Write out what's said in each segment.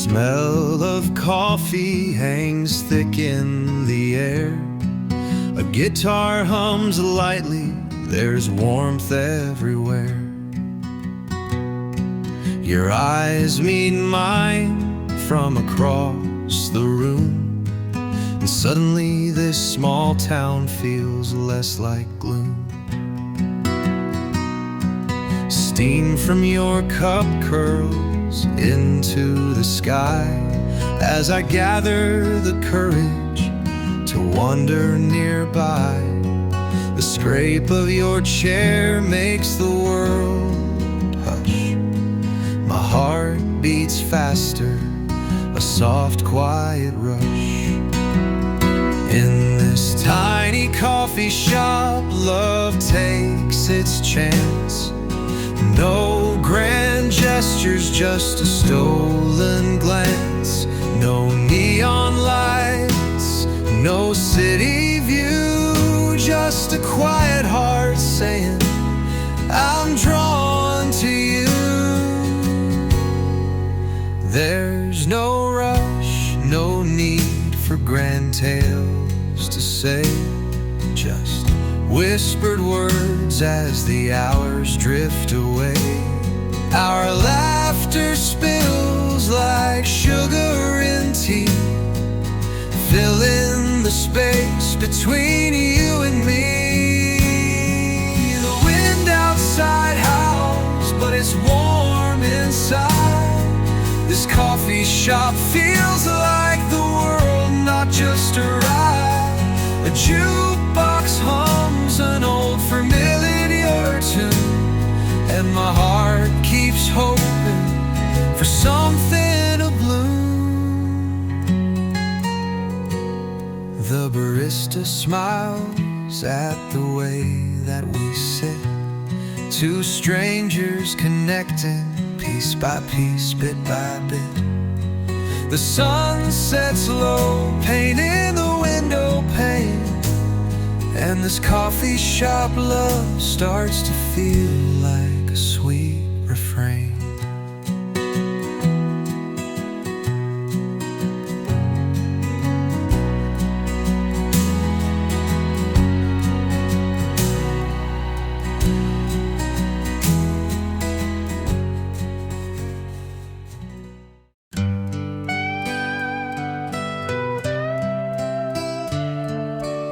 smell of coffee hangs thick in the air. A guitar hums lightly, there's warmth everywhere. Your eyes meet mine from across the room, and suddenly this small town feels less like gloom. Steam from your cup curls into the sky as I gather the courage to wander nearby. The scrape of your chair makes the world hush. My heart beats faster, a soft, quiet rush. In this tiny coffee shop, love takes its chance. No grand gestures, just a stolen glance. No neon lights, no city view, just a quiet heart saying, I'm drawn to you. There's no rush, no need for grand tales to say, just whispered words as the hours drift away. Our laughter spills like sugar in tea, filling the space between you and me. The wind outside howls, but it's warm inside. This coffee shop feels like the world, not just a ride. A jukebox hums an old familiar tune, and my heart keeps hoping for something to bloom. The barista smiles at the way that we sit, two strangers connecting piece by piece, bit by bit. The sun sets low, painting the window pane, and this coffee shop love starts to feel like a sweet refrain.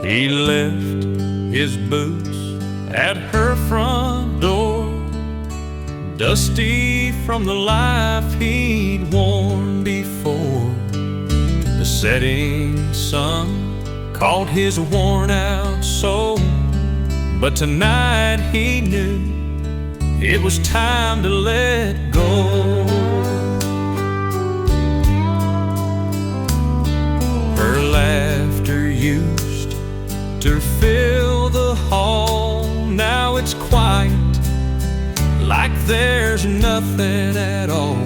He left his boots at her front door, dusty from the life he'd worn before. The setting sun caught his worn-out soul, but tonight he knew it was time to let go. Her laughter used to fill the hall, now it's quiet, like there's nothing at all.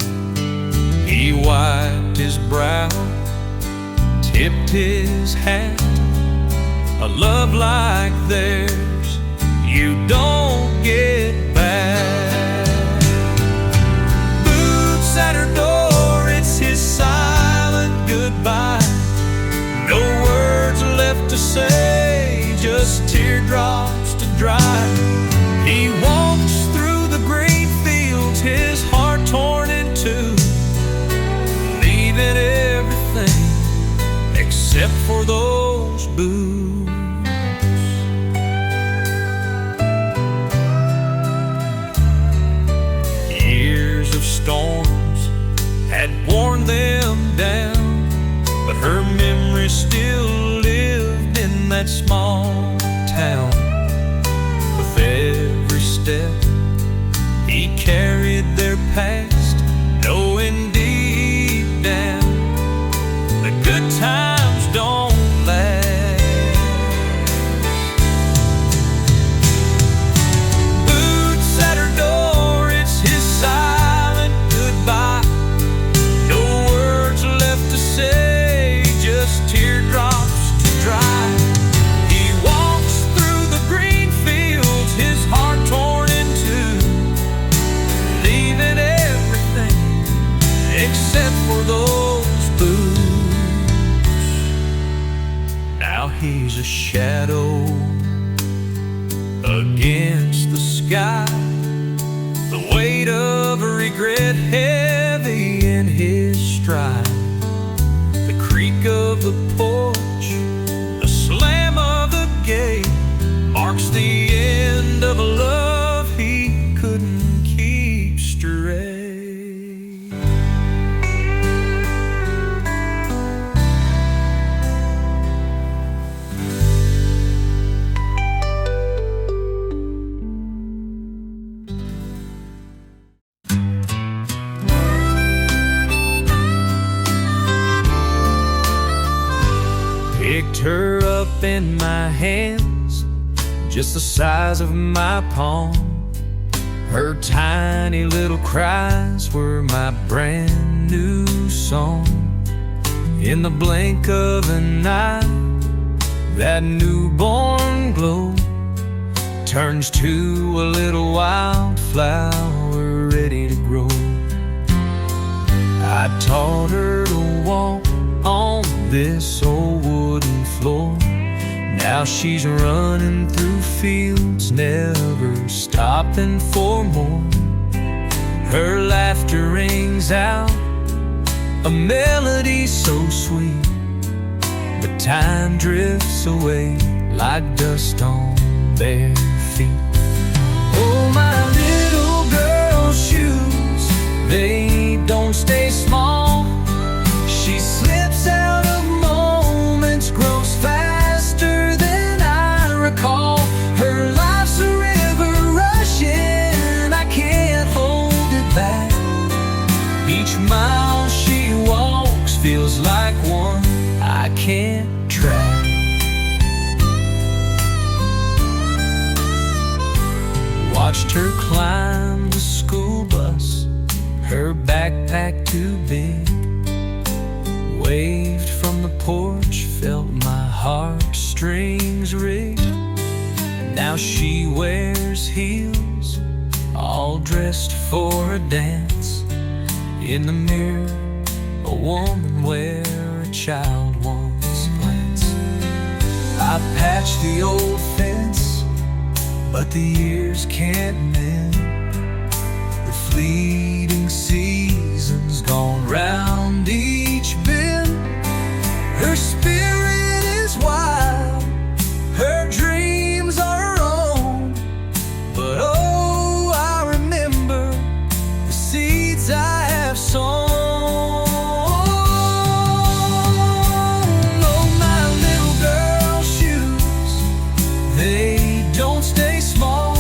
He wiped his brow, tipped his hat. A love like theirs, you don't get back. Boots at her door, it's his silent goodbye. No words left to say, just teardrops to dry. He walks through the green fields, his heart torn in two, leaving everything except for those boots. sky, the weight of regret heavy in his stride. The creak of the porch, the slam of the gate, marks the end of a love he couldn't keep straight. Picked her up in my hands, just the size of my palm. Her tiny little cries were my brand new song. In the blink of an eye, that newborn glow turns to a little wildflower ready to grow. I taught her to walk on this old wooden floor. Now she's running through fields, never stopping for more. Her laughter rings out a melody so sweet, but time drifts away like dust on bare feet. Oh, my little girl's shoes, they don't stay small. She slips out of moments, grows faster than I recall. Her life's a river rushing, I can't hold it back. Each mile she walks feels like one I can't track. Watched her climb the school bus, her backpack too big. Waved from the porch, felt my heartstrings rig. Now she wears heels, all dressed for a dance. In the mirror, a woman where a child once plants. I patched the old fence, but the years can't mend the fleeting seasons gone round each bend. Her spirit is wild, her dreams are her own. But oh, I remember the seeds I have sown. Oh, my little girl's shoes, they don't stay small.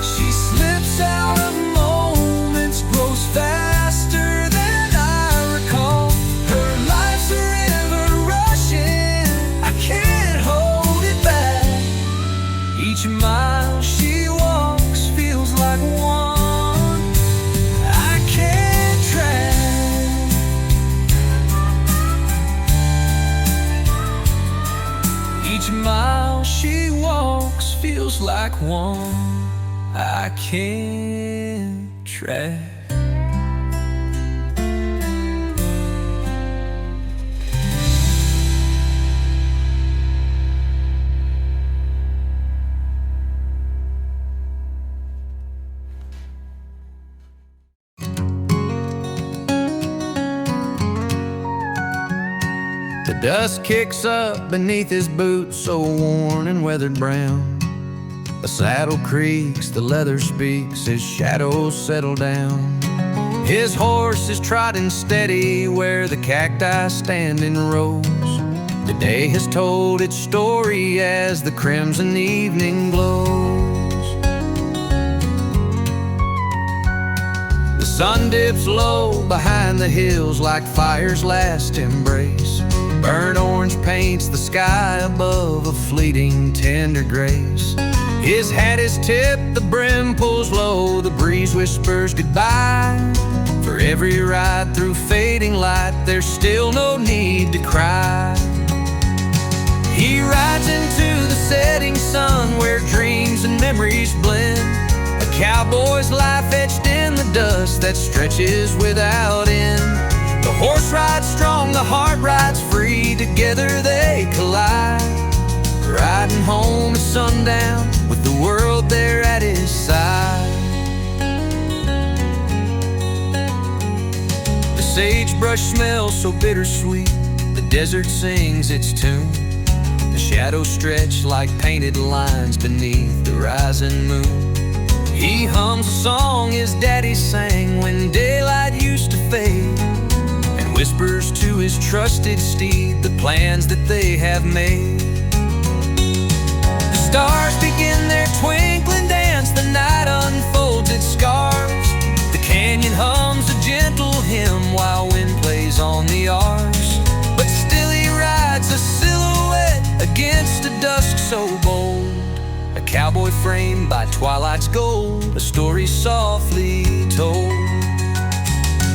She slips out of moments, grows faster than I recall. Her life's a river rushing, I can't hold it back. Each mile she walks feels like one I can't track. Each mile she walks feels like one I can't track. The dust kicks up beneath his boots, so worn and weathered brown. The saddle creaks, the leather speaks, his shadows settle down. His horse is trotting steady where the cacti stand in rows. The day has told its story as the crimson evening glows. The sun dips low behind the hills like fire's last embrace. Burnt orange paints the sky above a fleeting tender grace. His hat is tipped, the brim pulls low, the breeze whispers goodbye. For every ride through fading light, there's still no need to cry. He rides into the setting sun where dreams and memories blend. A cowboy's life etched in the dust that stretches without end. The horse rides strong, the heart rides free, together they collide. Riding home at sundown with the world there at his side. sagebrush smells so bittersweet. The desert sings its tune. The shadows stretch like painted lines beneath the rising moon. He hums a song his daddy sang when daylight used to fade, and whispers to his trusted steed the plans that they have made. The stars begin their twinkling dance, the night unfolds its scars. The canyon hums a gentle hymn while wind plays on the arcs. But still he rides a silhouette against a dusk so bold, a cowboy framed by twilight's gold, a story softly told.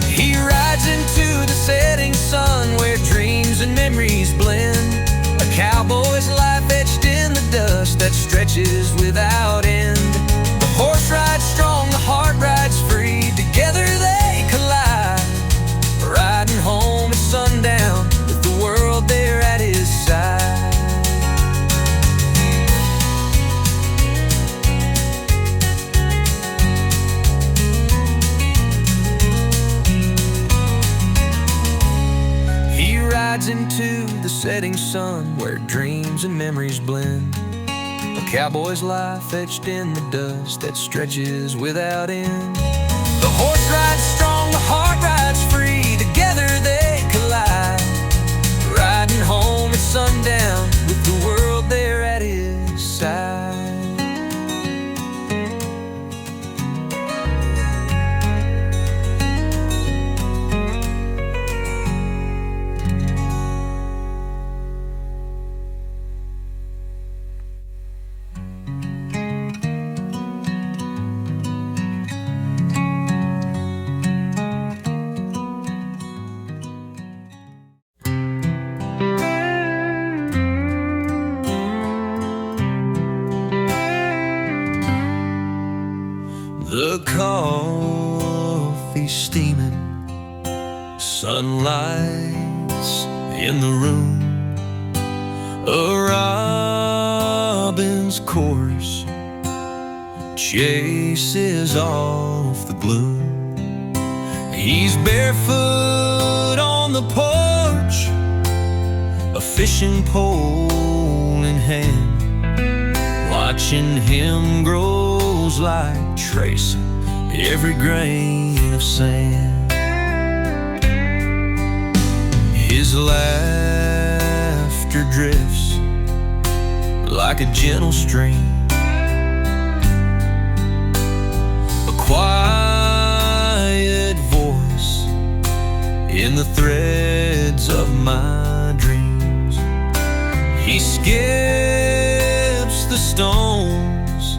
He rides into the setting sun where dreams and memories blend, a cowboy's life etched in the dust that stretches without end. The horse rides strong, the heart rides free, together they collide, riding home at sundown with the world there at his side. Rides into the setting sun where dreams and memories blend, a cowboy's life etched in the dust that stretches without end. The horse rides strong, the heart rides free, together they collide, riding home at sundown with the world there at his side. The coffee steaming, sunlight's in the room, a robin's chorus chases off the gloom. He's barefoot on the porch, a fishing pole in hand, watching him grows like tracing every grain of sand. His laughter drifts like a gentle stream, a quiet voice in the threads of my dreams. He skips the stones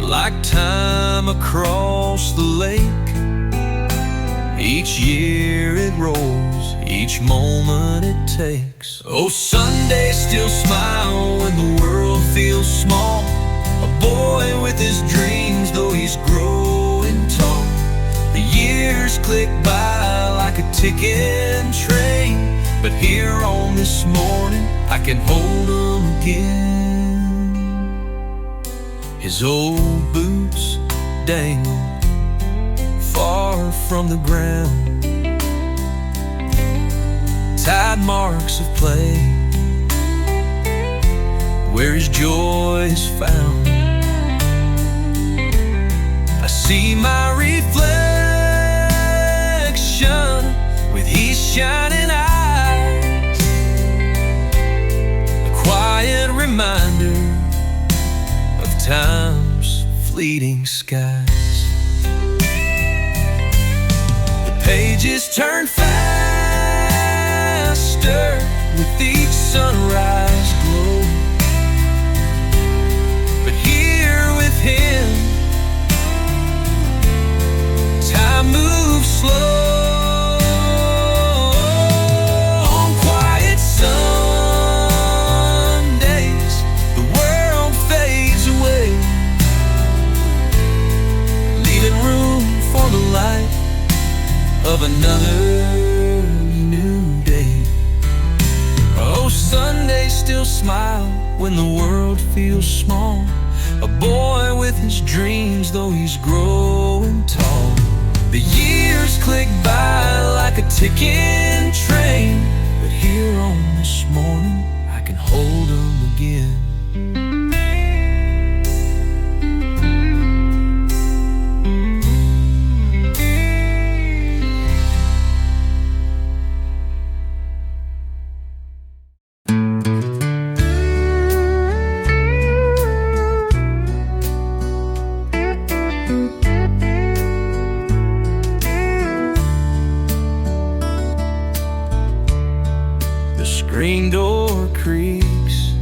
like time across the lake. Each year it rolls, each moment it takes. Oh, Sundays still smile when the world feels small, a boy with his dreams though he's growing tall. The years click by like a ticking train, but here on this morning I can hold him again. His old boots dangle far from the ground, tide marks of play where his joy is found. I see my reflection with his shining eyes, a quiet reminder of time's fleeting skies. The pages turn faster with each sunrise glow, but here with him time moves slow. On quiet Sundays the world fades away, leaving room for the light of another new day. Oh, Sundays still smile when the world feels small, a boy with his dreams though he's growing tall. The years click by like like a ticking train. But here on this morning, I can hold them again. The screen door creaks,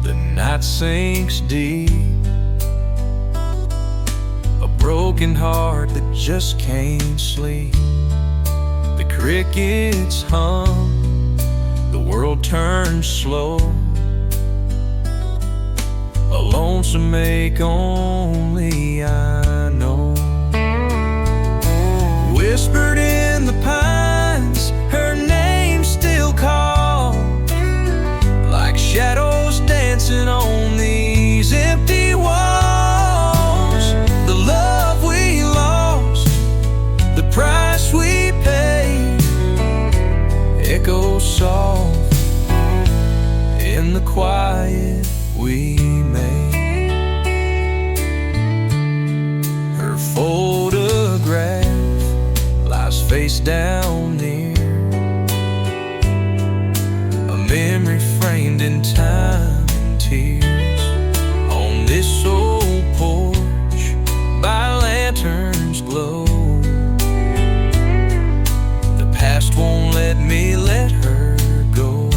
the night sinks deep. A broken heart that just can't sleep. The crickets hum, the world turns slow. A lonesome ache only I know. Whispered in the pines, her name still called, like shadows dancing on these empty walls. The love we lost, the price we paid, echoes soft in the quiet we made. Her photograph lies face down near, a memory framed in time and tears. On this old porch by lanterns glow, the past won't let me let her go.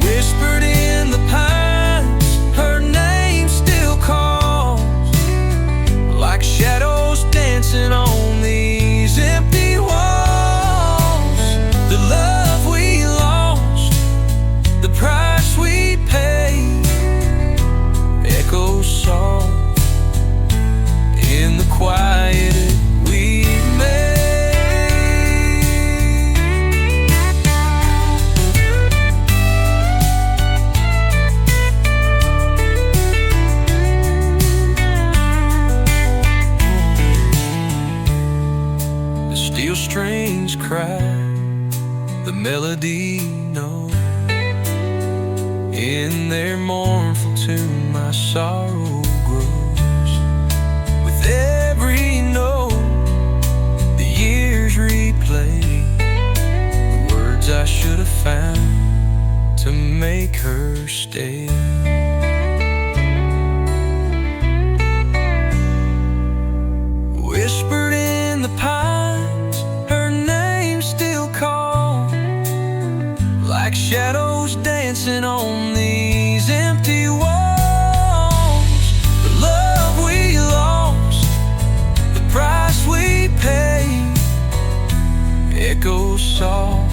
Whispered in the pines, her name still calls, like shadows dancing on these empty walls. The love we lost, the price we paid, echoes soft in the quiet we made. The steel strings cry, the melody knows. In their mournful tune my sorrow grows. With every note the years replay, the words I should have found to make her stay. Whispered in the pines, her name still called, like shadows dancing on these empty walls. The love we lost, the price we paid, echoes soft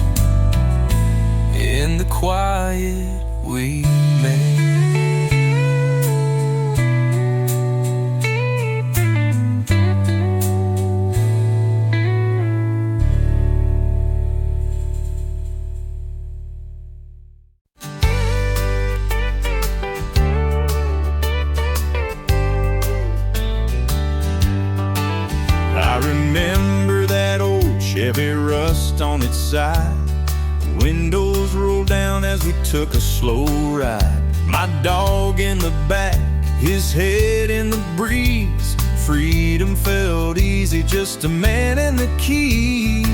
in the quiet we made. I remember that old Chevy rust on its side. Windows rolled down as we took a slow ride. My dog in the back, his head in the breeze. Freedom felt easy, just a man and the keys.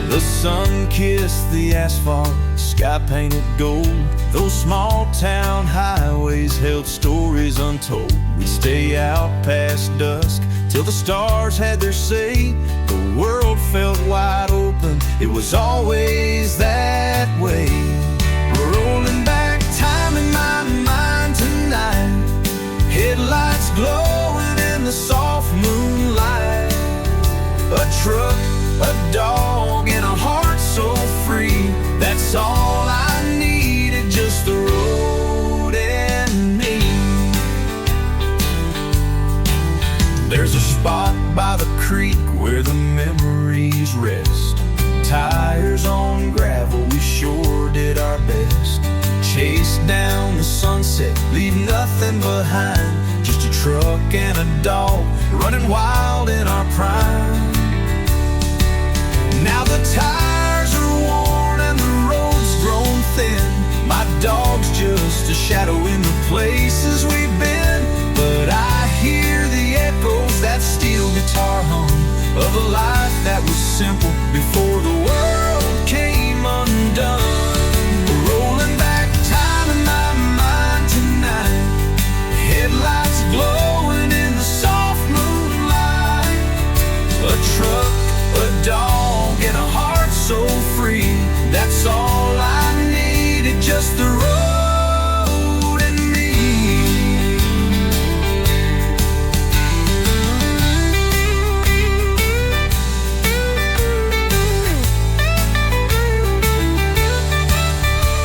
The sun kissed the asphalt, sky painted gold. Those small town highways held stories untold. We'd stay out past dusk till the stars had their say. The world felt wide open, it was always that way. Rolling back time in my mind tonight, headlights glowing in the soft moonlight. A truck, a dog, and a heart so free. That's all I needed, just the road and me. There's a spot by the creek where the memories rest. Tires on gravel, we sure did our best. Chase down the sunset, leave nothing behind, just a truck and a dog, running wild in our prime. Now the tires are worn and the road's grown thin. My dog's just a shadow in the places we've been. But I hear the echoes, that steel guitar hum, of a life that was simple before the world came undone. Rolling back time in my mind tonight, headlights glowing in the soft moonlight. A truck, a dog, and a heart so free. That's all I needed, just the road and me.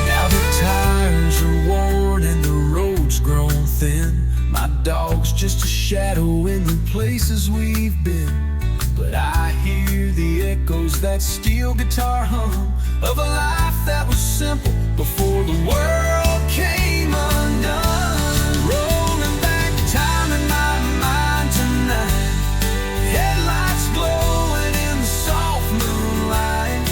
Now the tires are worn and the road's grown thin. My dog's just a shadow in the places we've been. But I hear the echoes, that steel guitar hum, of a life that was simple before the world came undone. Rolling back time in my mind tonight, headlights glowing in the soft moonlight.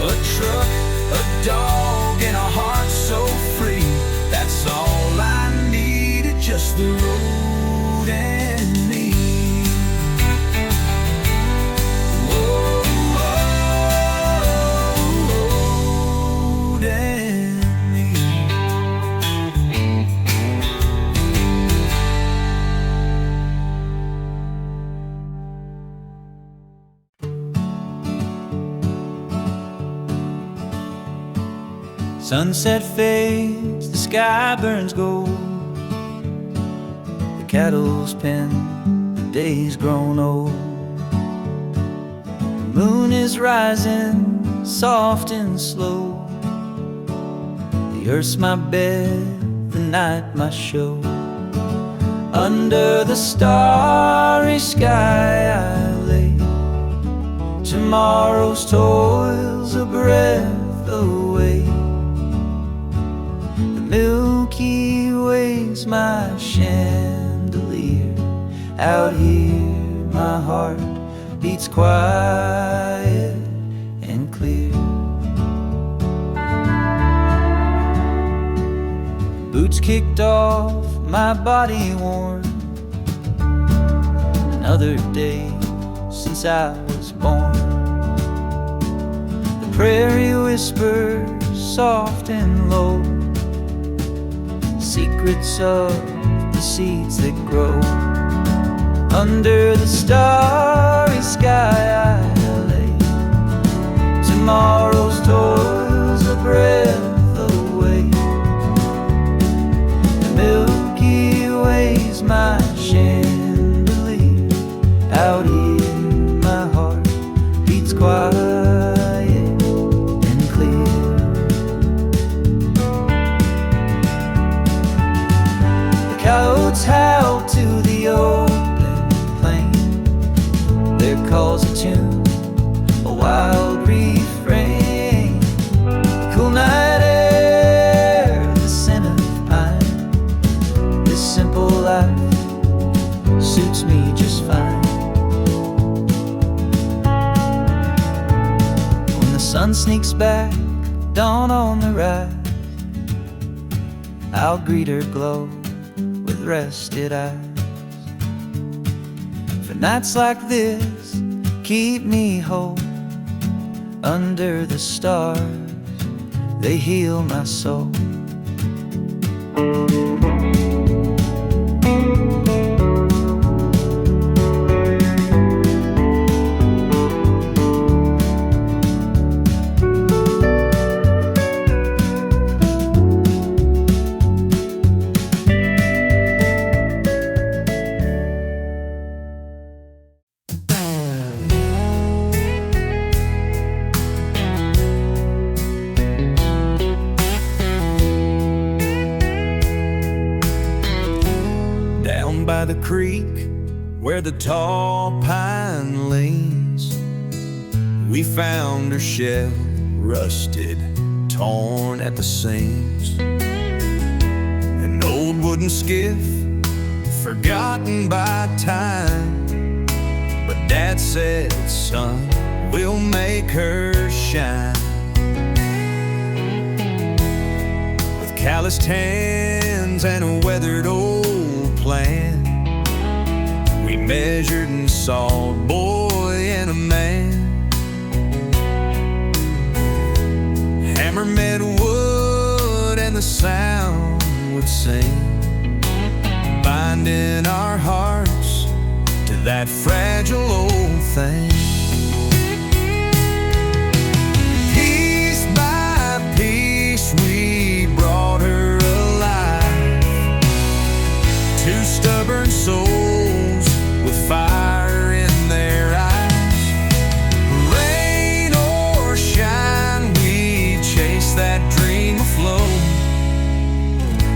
A truck, a dog, and a heart so free. That's all I needed, just the road and me. Sunset fades, the sky burns gold. The cattle's pen, the day's grown old. The moon is rising, soft and slow. The earth's my bed, the night my show. Under the starry sky I lay. Tomorrow's toil's a breath away. Milky Way's my chandelier. Out here my heart beats quiet and clear. Boots kicked off, my body worn. Another day since I was born. The prairie whispers soft and low, secrets of the seeds that grow. Under the starry sky I lay. Tomorrow's toil's a breath away. The Milky Way's my chandelier. Out here my heart beats quiet and clear. Coyotes howl to the open plain. Their call's a tune, a wild refrain. The cool night air, the scent of pine. This simple life suits me just fine. When the sun sneaks back, dawn on the rise, I'll greet her glow with rested eyes. For nights like this keep me whole. Under the stars they heal my soul. By the creek where the tall pine leans, we found her shell, rusted, torn at the seams. An old wooden skiff forgotten by time. But Dad said, son, we'll make her shine. With calloused hands and a weathered old plan, we measured and saw a boy and a man. Hammer met wood and the sound would sing, binding our hearts to that fragile old thing. Piece by piece we brought her alive, two stubborn souls with fire in their eyes. Rain or shine, we chase that dream afloat,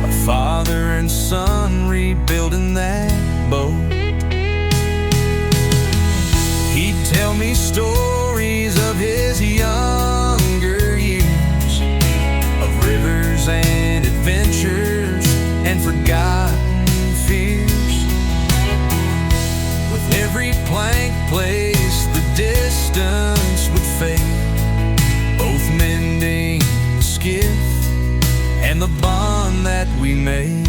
a father and son rebuilding that boat. He'd tell me stories of his younger years, of rivers and adventures and forgotten fears. With every plank placed, the distance would fade, both mending the skiff and the bond that we made.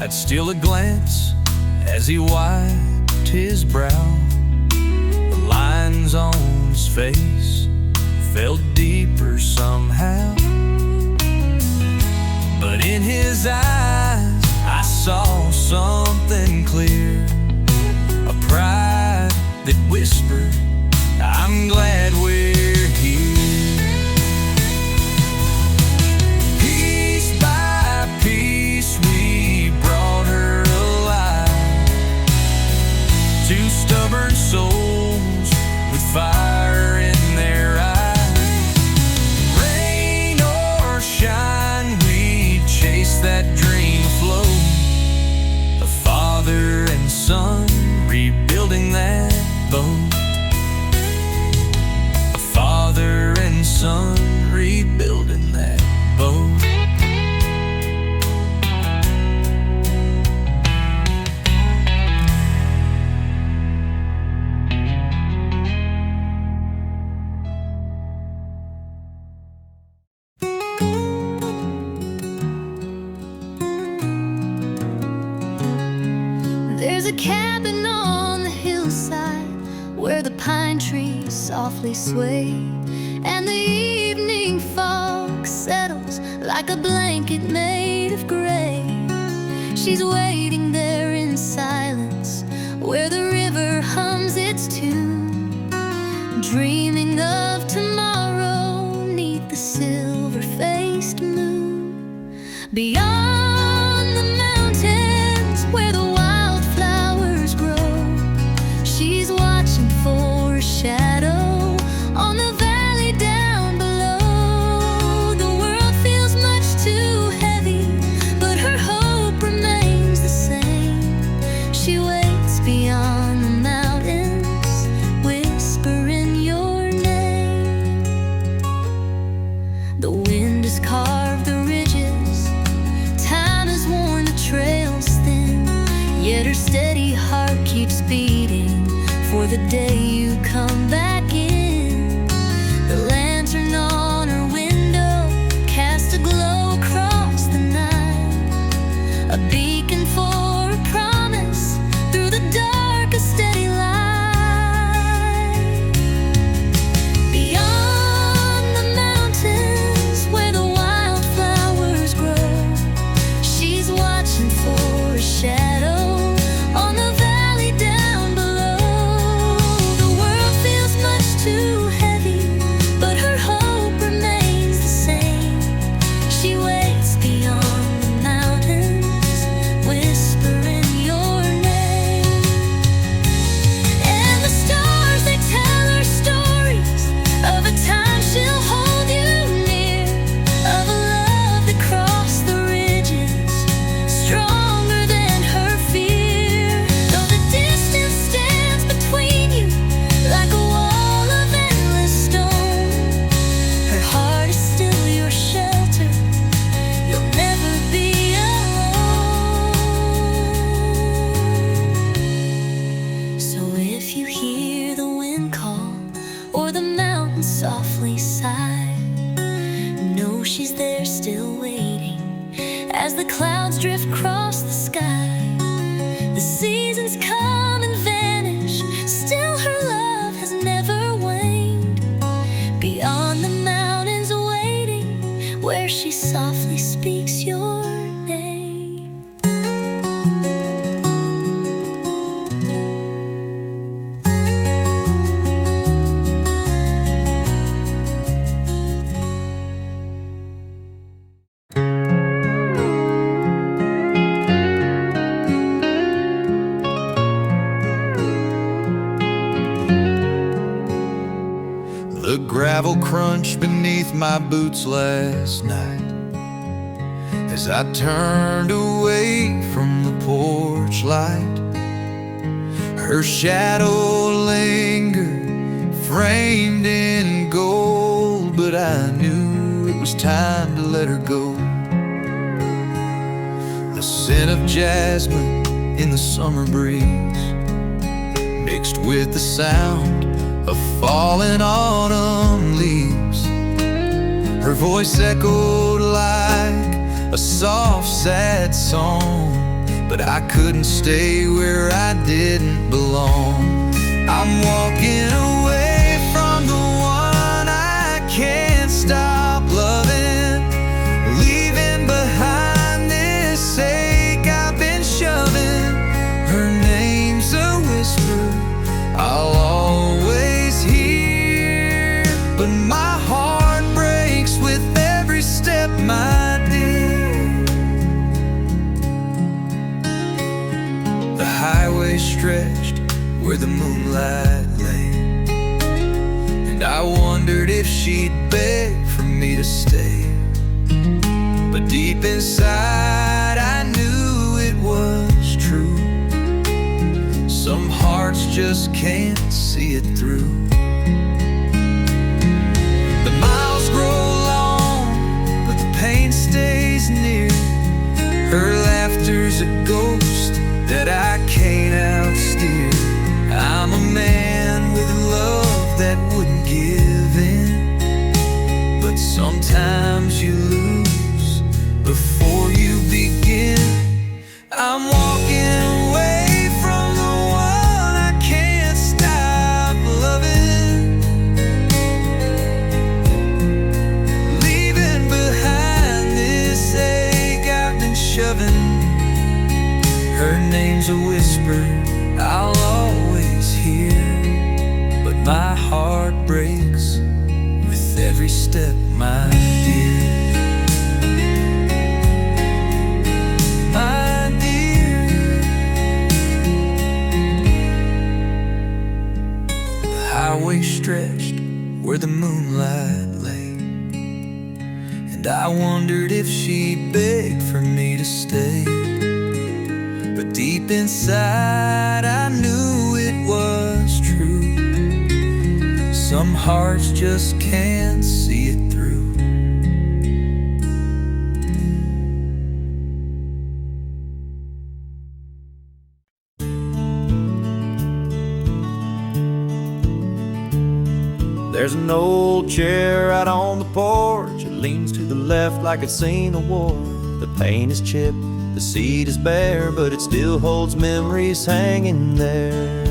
I'd steal a glance as he wiped his brow. The lines on his face felt deeper somehow, but in his eyes I saw something clear, a pride that whispered, I'm glad we're here. Piece by piece we brought her alive, two stubborn souls with fire in their eyes. Rain or shine, we chase that dream afloat, a father and son rebuilding that boat. Father and son rebuilding that boat. There's a cabin on the hillside where the pine trees softly sway, and the evening fog settles like a blanket made of gray. She's waiting there in silence where the river hums its tune, dreaming of tomorrow neath the silver-faced moon. Beyond the mountains where the wildflowers grow, she's watching for a shadow on the valley down below. The world feels much too heavy, but her hope remains the same. She waits beyond the mountains, whispering your name. The wind has carved the ridges, time has worn the trails thin, yet her steady heart keeps beating for the day you come back in. The lantern on her window casts a glow across the night, a beacon for a promise through the dark, a steady light. Beyond the mountains where the wildflowers grow, she's watching for a shadow on the valley down below. as the clouds drift across the sky. The seasons come and vanish, still her love has never waned. Beyond the mountains waiting, where she softly speaks your name. The gravel crunched beneath my boots last night as I turned away from the porch light. Her shadow lingered, framed in gold, but I knew it was time to let her go. The scent of jasmine in the summer breeze mixed with the sound of falling autumn leaves. Her voice echoed like a soft, sad song, but I couldn't stay where I didn't belong. I'm walking away from the one I can't stop loving, leaving behind this ache I've been shoving. Her name's a whisper I'll always hear, but my heart breaks with every step, my dear. The highway stretched where the moonlight lay, and I wondered if she'd beg for me to stay. But deep inside I knew it was true. Some hearts just can't see it through. The miles grow long, but the pain stays near. Her laughter's a ghost that I can't outsteer. I'm a man with a love that wouldn't give in, but sometimes you lose before you begin. I'm walking away from the one I can't stop loving, leaving behind this ache I've been shoving. Her name's a whisper I'll always hear, but my heart breaks with every step, my dear. My dear. The highway stretched where the moonlight lay, and I wondered if she'd beg for me to stay. But deep inside I knew it was true. Some hearts just can't see it through. There's an old chair out on the porch. It leans to the left like it's seen a war. The paint is chipped, the seat is bare, but it still holds memories hanging there.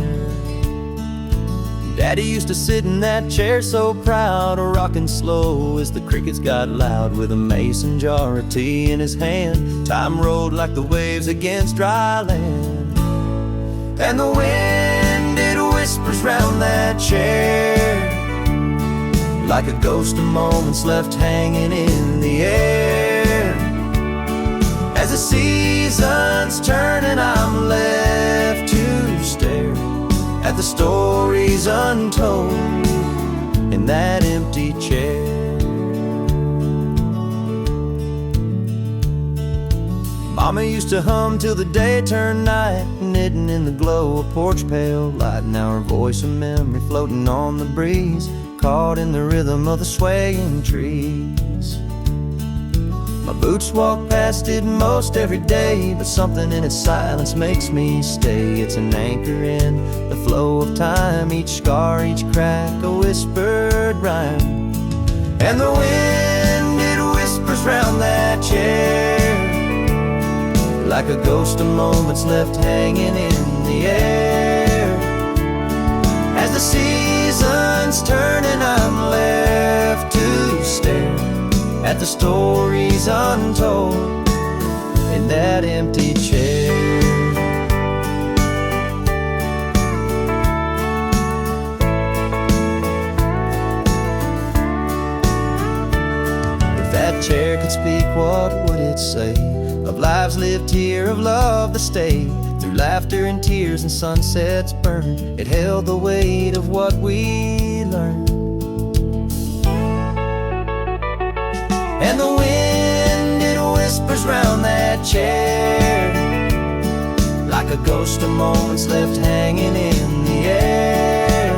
Daddy used to sit in that chair so proud, rocking slow as the crickets got loud, with a mason jar of tea in his hand. Time rolled like the waves against dry land, and the wind, it whispers round that chair like a ghost of moments left hanging in the air. As the seasons turn and I'm left to stare at the stories untold in that empty chair. Mama used to hum till the day turned night, knitting in the glow of porch pale light. Now her voice of memory floating on the breeze, caught in the rhythm of the swaying trees. My boots walk past it most every day, but something in its silence makes me stay. It's an anchor in the flow of time, each scar, each crack, a whispered rhyme. And the wind, it whispers round that chair like a ghost of moments left hanging in the air. As the seasons turn and I'm left to stare at the stories untold in that empty chair. If that chair could speak, what would it say? Of lives lived here, of love that stayed through laughter and tears and sunsets burned. It held the weight of what we learned. And the wind, it whispers round that chair like a ghost of moments left hanging in the air.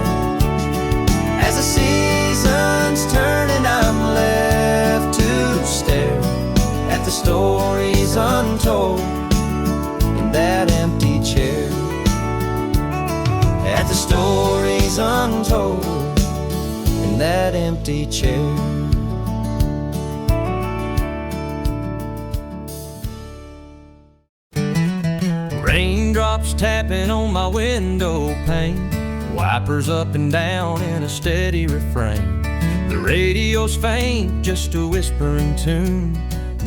As the seasons turn and I'm left to stare at the stories untold in that empty chair. At the stories untold in that empty chair. Raindrops tapping on my window pane, wipers up and down in a steady refrain. The radio's faint, just a whispering tune,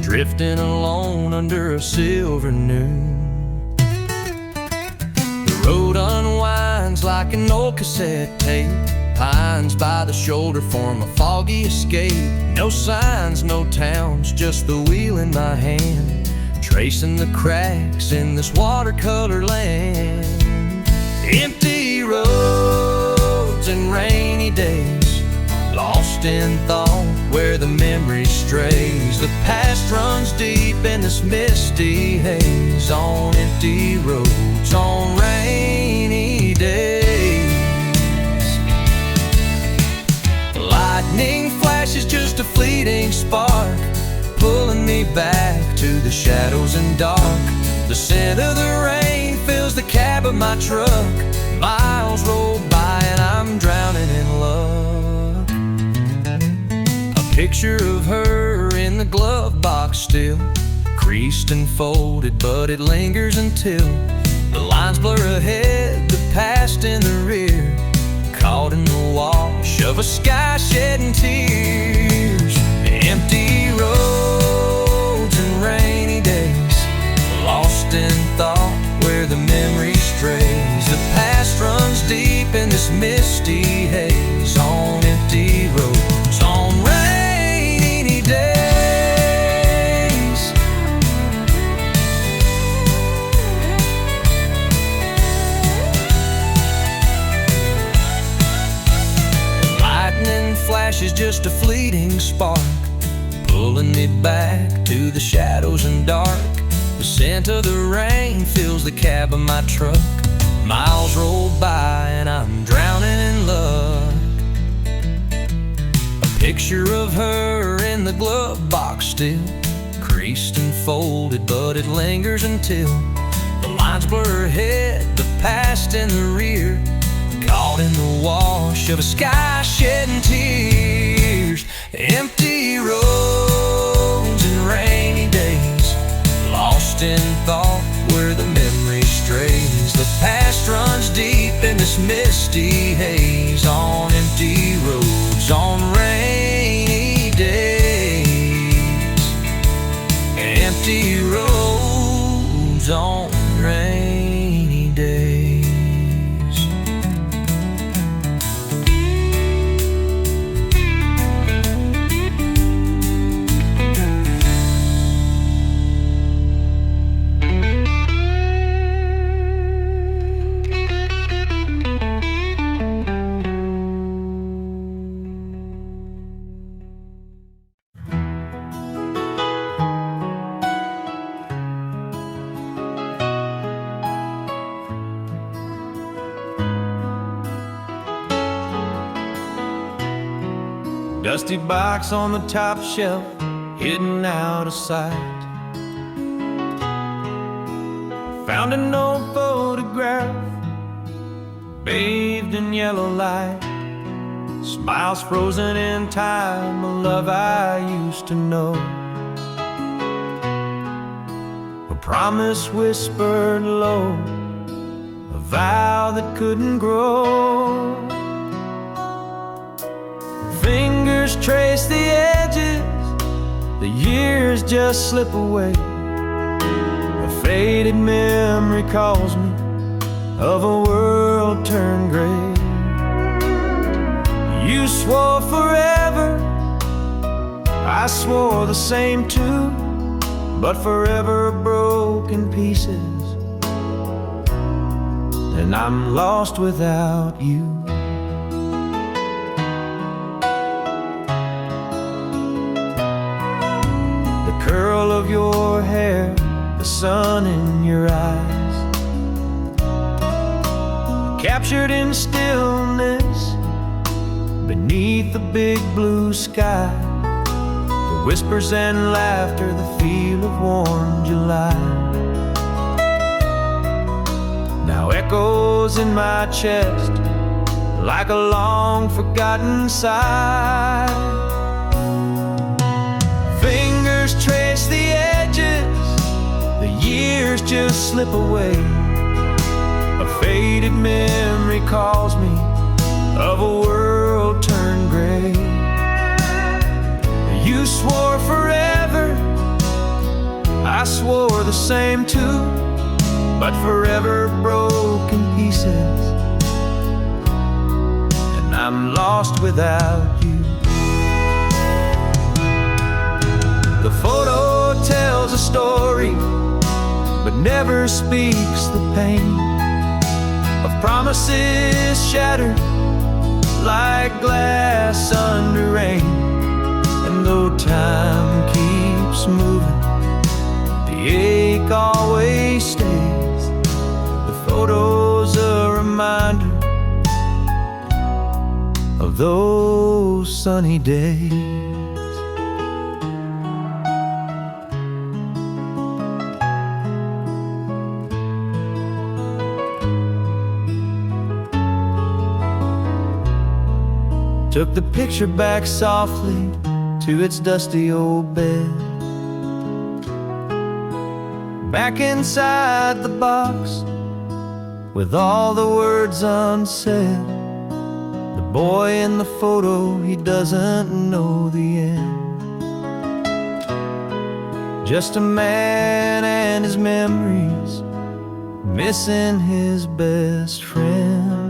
drifting alone under a silver noon. The road unwinds like an old cassette tape, pines by the shoulder form a foggy escape. No signs, no towns, just the wheel in my hand, tracing the cracks in this watercolor land. Empty roads and rainy days, lost in thought where the memory strays. The past runs deep in this misty haze, on empty roads, on rainy days. Lightning flashes, just a fleeting spark, pulling me back to the shadows and dark. The scent of the rain fills the cab of my truck. Miles roll by and I'm drowning in love. A picture of her in the glove box still, creased and folded, but it lingers until the lines blur ahead, the past in the rear, caught in the wash of a sky shedding tears. Empty roads and rainy days, lost in thought where the memory strays. The past runs deep in this misty haze, on empty roads, on rainy days. Lightning flashes, just a fleeting spark, pulling me back to the shadows and dark. The scent of the rain fills the cab of my truck. Miles roll by and I'm drowning in luck. A picture of her in the glove box still, creased and folded, but it lingers until the lines blur ahead, the past in the rear, caught in the wash of a sky shedding tears. Empty roads and rainy days, lost in thought where the memory strays. The past runs deep in this misty haze, on empty roads, on rainy days. Empty roads on rainy days. Dusty box on the top shelf, hidden out of sight. Found an old photograph, bathed in yellow light. Smiles frozen in time, a love I used to know. A promise whispered low, a vow that couldn't grow. Fingers trace the edges, the years just slip away. A faded memory calls me of a world turned gray. You swore forever, I swore the same too, but forever broke in pieces, and I'm lost without you. The curl of your hair, the sun in your eyes, captured in stillness beneath the big blue sky. The whispers and laughter, the feel of warm July, now echoes in my chest like a long forgotten sigh. Fingers trace the edges, the years just slip away. A faded memory calls me of a world turned gray. You swore forever, I swore the same too, but forever broke in pieces, and I'm lost without you. The photo tells a story, but never speaks the pain of promises shattered like glass under rain. And though time keeps moving, the ache always stays. The photo's a reminder of those sunny days. Took the picture back softly to its dusty old bed. Back inside the box with all the words unsaid. The boy in the photo, he doesn't know the end. Just a man and his memories, missing his best friend.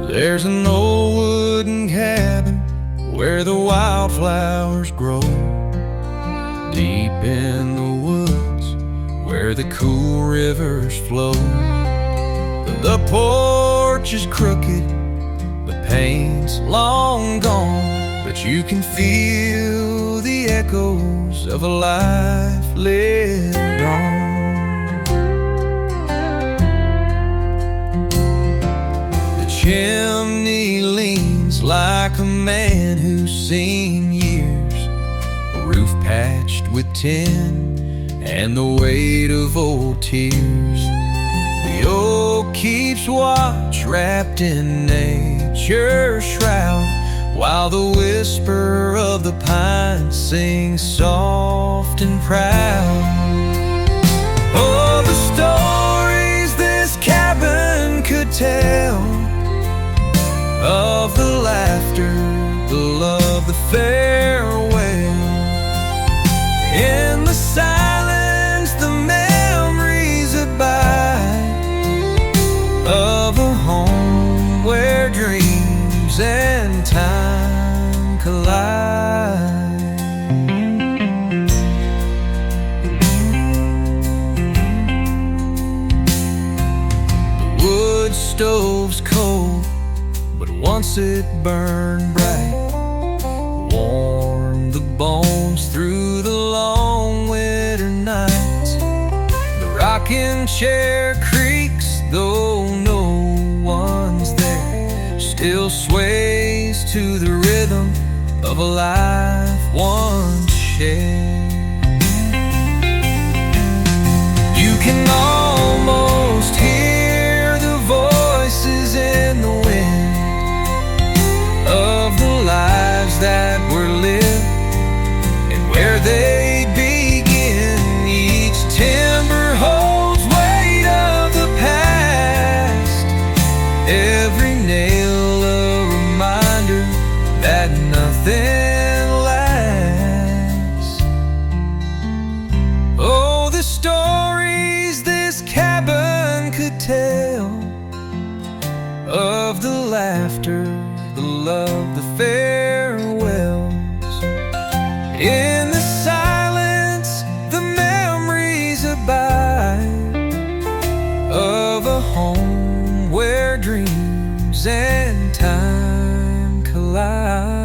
There's an old wooden cabin where the wildflowers grow, deep in the woods where the cool rivers flow. The porch is crooked, the paint's long gone, but you can feel the echoes of a life lived on. Chimney leans like a man who's seen years, a roof patched with tin and the weight of old tears. The oak keeps watch wrapped in nature's shroud, while the whisper of the pine sings soft and proud. Oh, the stories this cabin could tell, of the laughter, the love, the farewell. In the silence, the memories abide of a home where dreams and time collide. The wood stove's cold, but once it burned bright, warmed the bones through the long winter nights. The rocking chair creaks, though no one's there, still sways to the rhythm of a life once shared. You can almost love, the farewells. In the silence, the memories abide of a home where dreams and time collide.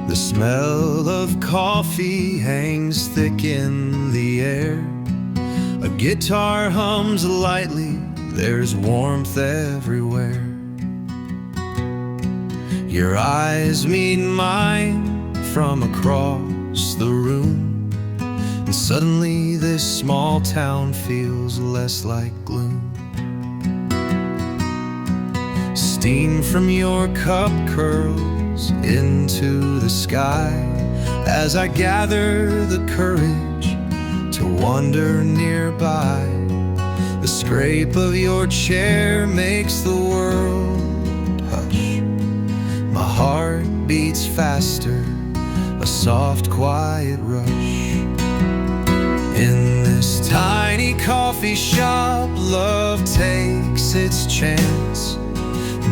The smell of coffee hangs thick in the air. A guitar hums lightly, there's warmth everywhere. Your eyes meet mine from across the room, and suddenly this small town feels less like gloom. Steam from your cup curls into the sky as I gather the courage to wander nearby. The scrape of your chair makes the world hush. My heart beats faster, a soft, quiet rush. In this tiny coffee shop, love takes its chance.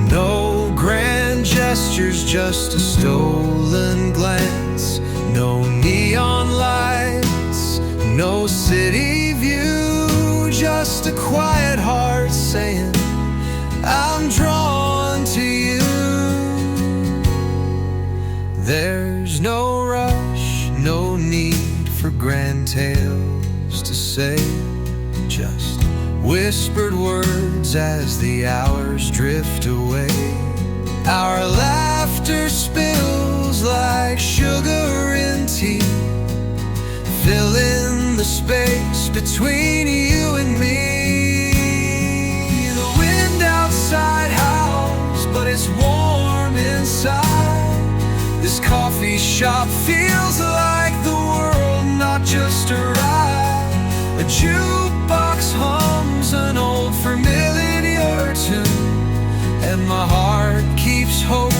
No grand gestures, just a stolen glance. No neon lights, no city view, just a quiet heart saying, I'm drawn to you. There's no rush, no need for grand tales to say, just whispered words as the hours drift away. Our laughter spills like sugar in tea, filling the space between you and me. The wind outside howls, but it's warm inside. This coffee shop feels like the world, not just a ride. A jukebox hums an old familiar tune, and my heart keeps hoping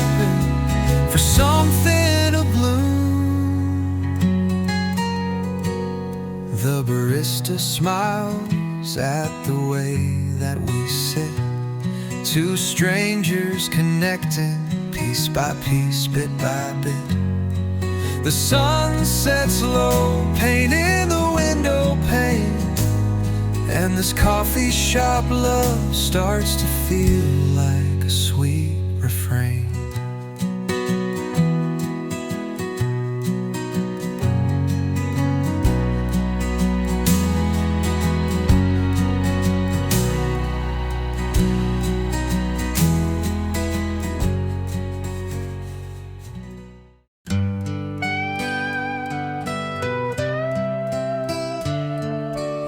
for something to bloom. The barista smiles at the way that we sit, two strangers connecting piece by piece, bit by bit. The sun sets low, painting the window pane, and this coffee shop love starts to feel like a sweet refrain.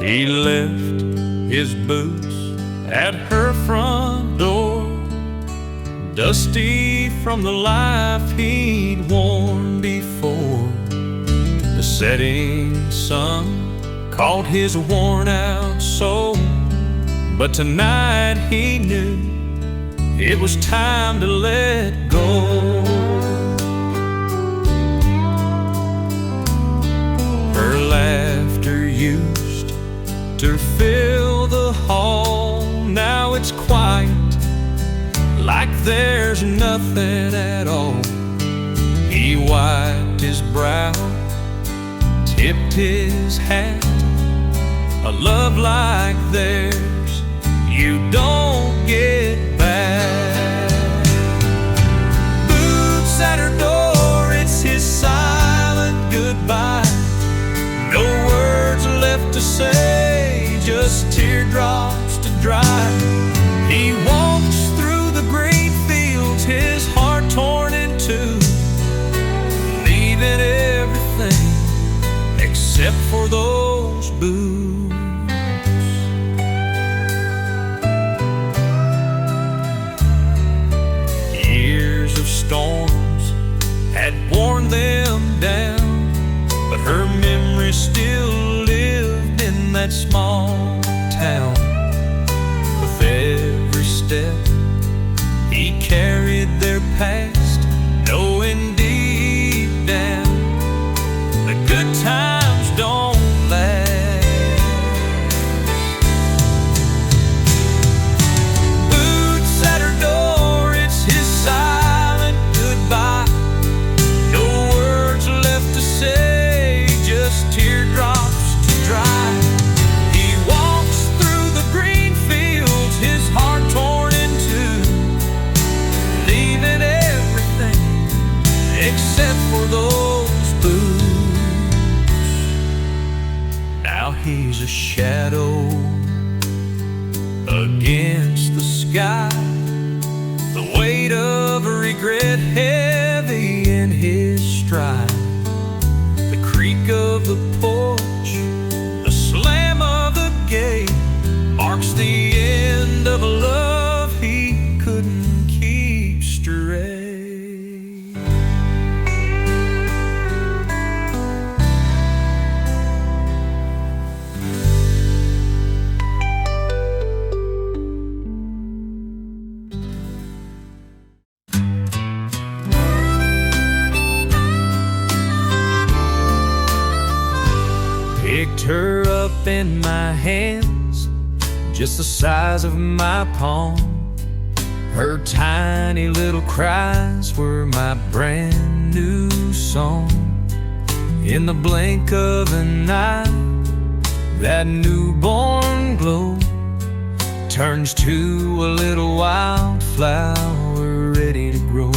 He left his boots at her front door, dusty from the life he'd worn before. The setting sun caught his worn-out soul, but tonight he knew it was time to let go. Her laughter used to fill the hall, now it's quiet, like there's nothing at all. He wiped his brow, tipped his hat. A love like theirs, you don't get back. Boots at her door, it's his silent goodbye. No words left to say, just teardrops to dry. He walks through the green fields, his heart torn in two, leaving everything except for those boots. Years of storms those boots. Now he's a shadow against the sky, the weight of regret heavy in his stride. The creak of the porch, the slam of the gate, marks the end of a love he couldn't keep straight. Picked her up in my hands, just the size of my palm. Her tiny little cries were my brand new song. In the blink of an eye, that newborn glow turns to a little wildflower ready to grow.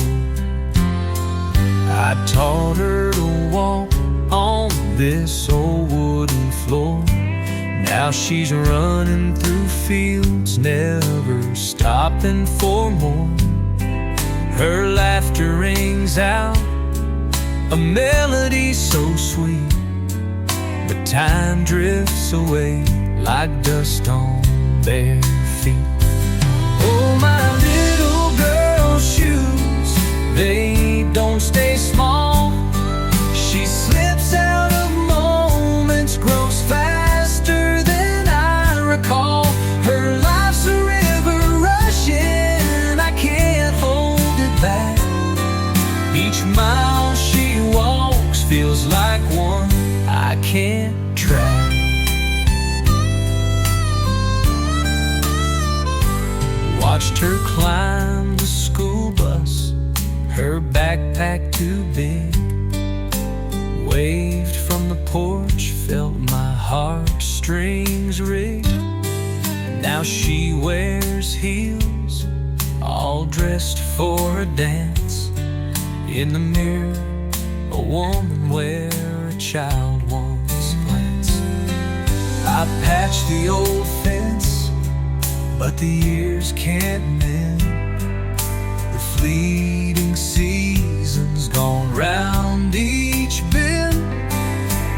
I taught her to walk on this old wooden floor. Now she's running through fields, never stopping for more. Her laughter rings out a melody so sweet, but time drifts away like dust on bare feet. Oh, my little girl's shoes, they don't stay small. She slips out of moments, grows faster than I recall. Her life's a river rushing, I can't hold it back. Each mile she walks feels like one I can't track. Watched her climb the school bus, her backpack too big. Waved from the porch, felt my heartstrings rig. Now she wears heels, all dressed for a dance. In the mirror, a woman where a child once plants. I patched the old fence, but the years can't mend the fleeting seasons gone round each bend.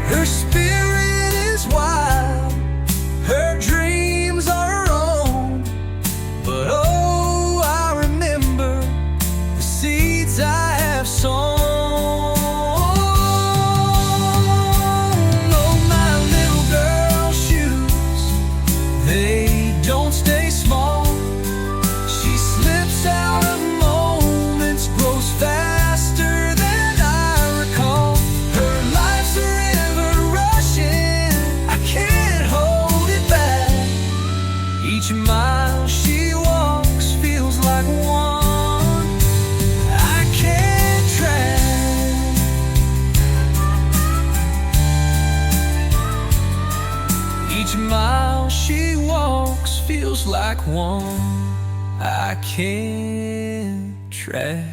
Her spirit is wild, her dreams are her own. But oh, I remember the seeds I have sown. Oh, my little girl's shoes, they don't stay small. She slips out of moments, grows faster than I recall. Her life's a river rushing, I can't hold it back. Each mile she walks feels like one I can't track. Each mile she walks feels like one I can't track.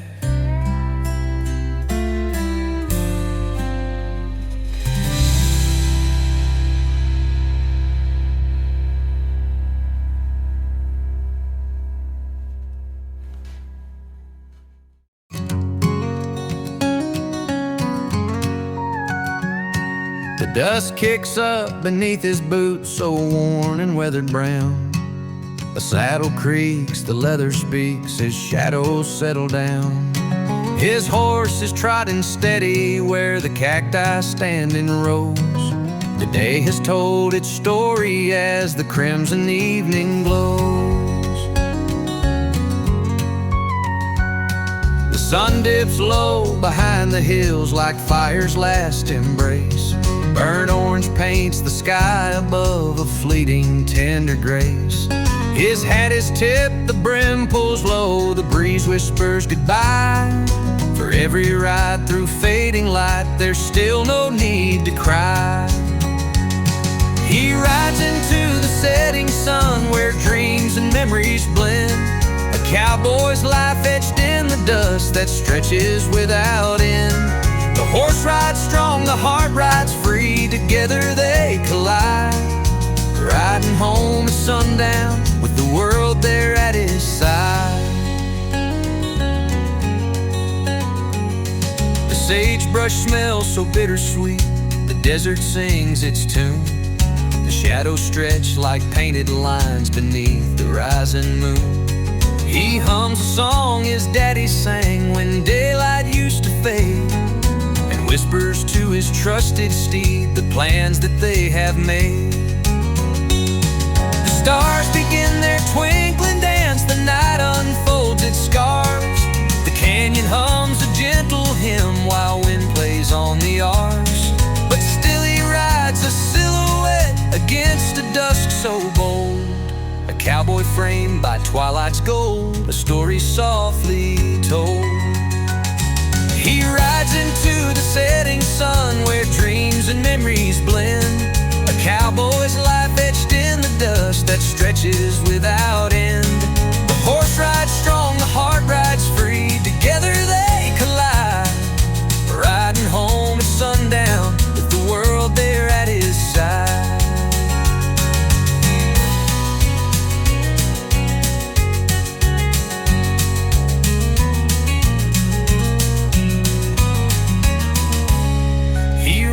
The dust kicks up beneath his boots, so worn and weathered brown. The saddle creaks, the leather speaks, his shadows settle down. His horse is trotting steady where the cacti stand in rows. The day has told its story as the crimson evening glows. The sun dips low behind the hills like fire's last embrace. Burnt orange paints the sky above a fleeting tender grace. His hat is tipped, the brim pulls low, the breeze whispers goodbye. For every ride through fading light, there's still no need to cry. He rides into the setting sun where dreams and memories blend. A cowboy's life etched in the dust that stretches without end. The horse the heart rides free. Together they collide, riding home at sundown with the world there at his side. The sagebrush smells so bittersweet, the desert sings its tune. The shadows stretch like painted lines beneath the rising moon. He hums a song his daddy sang when daylight used to fade, and whispers to his trusted steed the plans that they have made. The stars begin their twinkling dance, the night unfolds its scars. The canyon hums a gentle hymn while wind plays on the arcs. But still he rides a silhouette against a dusk so bold, a cowboy framed by twilight's gold, a story softly told. He rides into the setting sun where dreams and memories blend, a cowboy's life etched in the dust that stretches without end. The horse rides strong, the heart rides free. Together they collide, riding home at sundown with the world there at his side.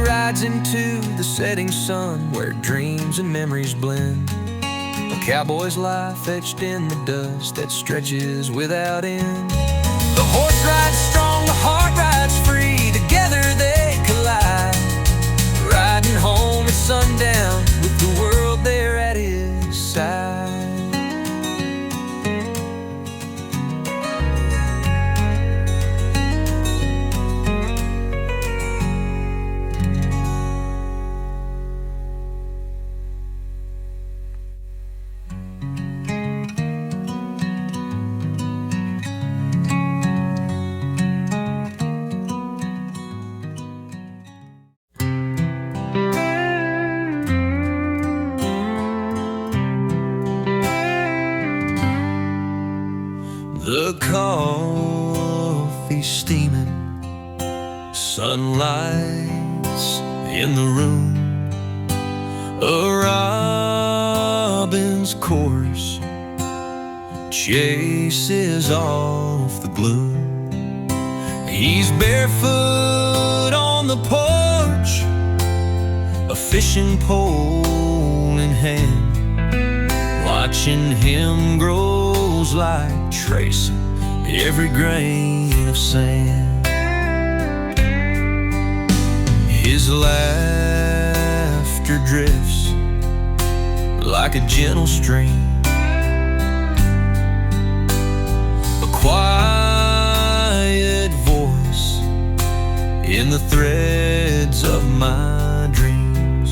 Rides into the setting sun where dreams and memories blend, a cowboy's life etched in the dust that stretches without end. The horse rides strong, the heart rides free. Together they collide, riding home at sundown with the world there at his side. The coffee steaming, sunlight's in the room. A robin's chorus chases off the gloom. He's barefoot on the porch, a fishing pole in hand. Watching him grows like tracing every grain of sand. His laughter drifts like a gentle stream, a quiet voice in the threads of my dreams.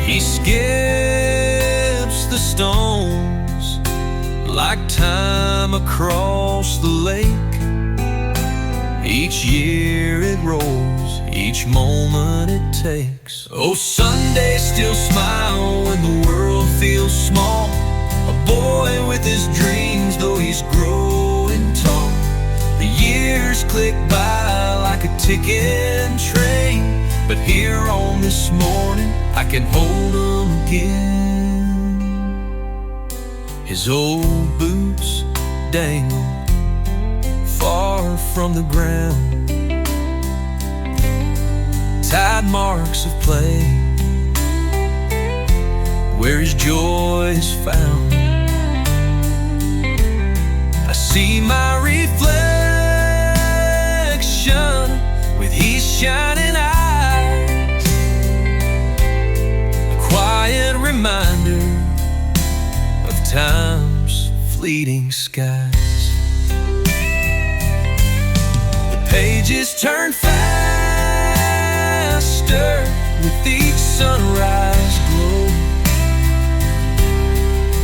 He skips the stones like time across the lake. Each year it rolls, each moment it takes. Oh, Sundays still smile when the world feels small. A boy with his dreams, though he's growing tall. The years click by like a ticking train, but here on this morning I can hold him again. His old boots dangle far from the ground, tide marks of play where his joy is found. I see my reflection with his shining eyes, a quiet reminder of time's fleeting skies. The pages turn faster with each sunrise glow,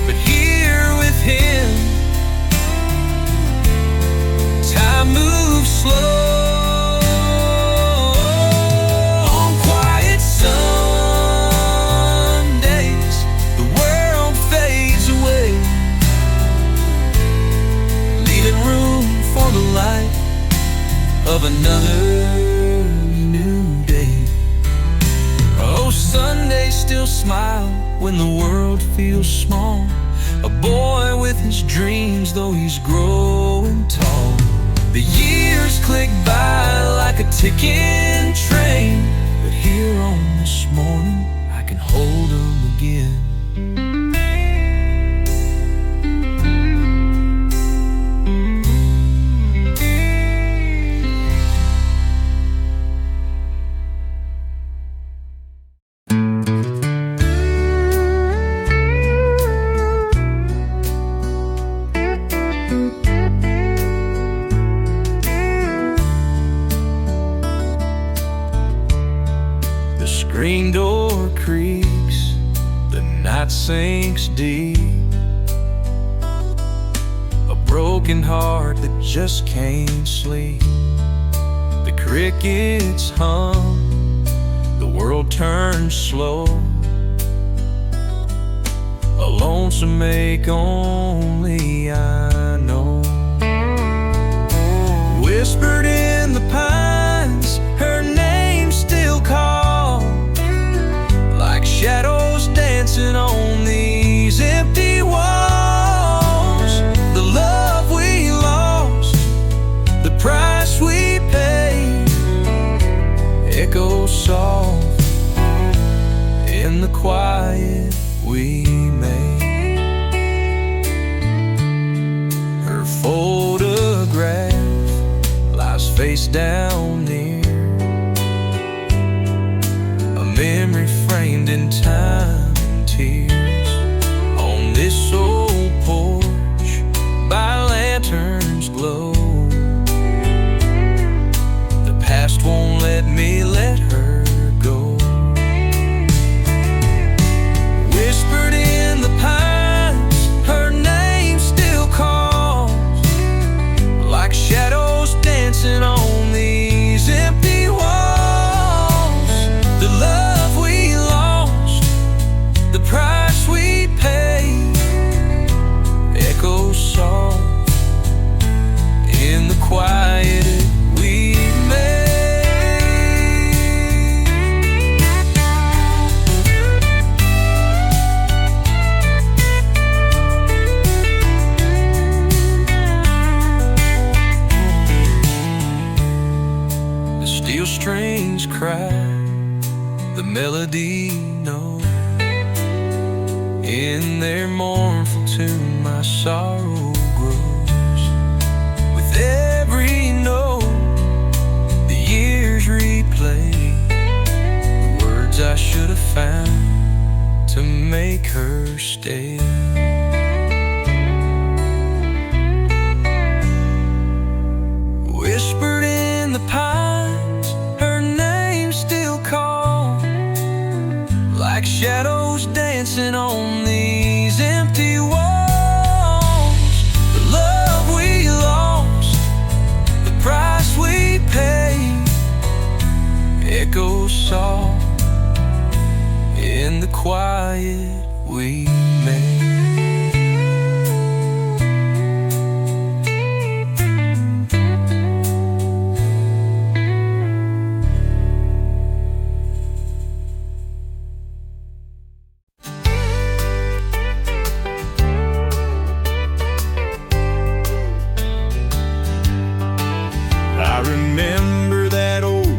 but here with him time moves slow. On quiet Sundays the world fades away, leaving room for the light of another new day. when the world feels small. A boy with his dreams, though he's growing tall. The years click by like a ticking train, but here on this morning I can hold him again. Screen door creaks, the night sinks deep. A broken heart that just can't sleep. The crickets hum, the world turns slow. A lonesome ache only I know. Whispered in the pines, her name still calls. Shadows dancing on these empty walls. The love we lost, the price we paid, echoes soft in the quiet we made. Her photograph lies face down near memory framed in time and tears. On this old porch by lanterns glow, the past won't let me let her go. Whispered in the pines, her name still calls, like shadows dancing on these empty walls. The love we lost, the price we paid, echoes soft in the quiet we made. The steel strings cry, the melody knows. In their mournful tune my sorrow grows. With every note the years replay, the words I should have found to make her stay. Whispered in the pines, her name still calls, like shadows dancing on these empty walls. The love we lost, the price we paid, echoes soft in the quiet we made.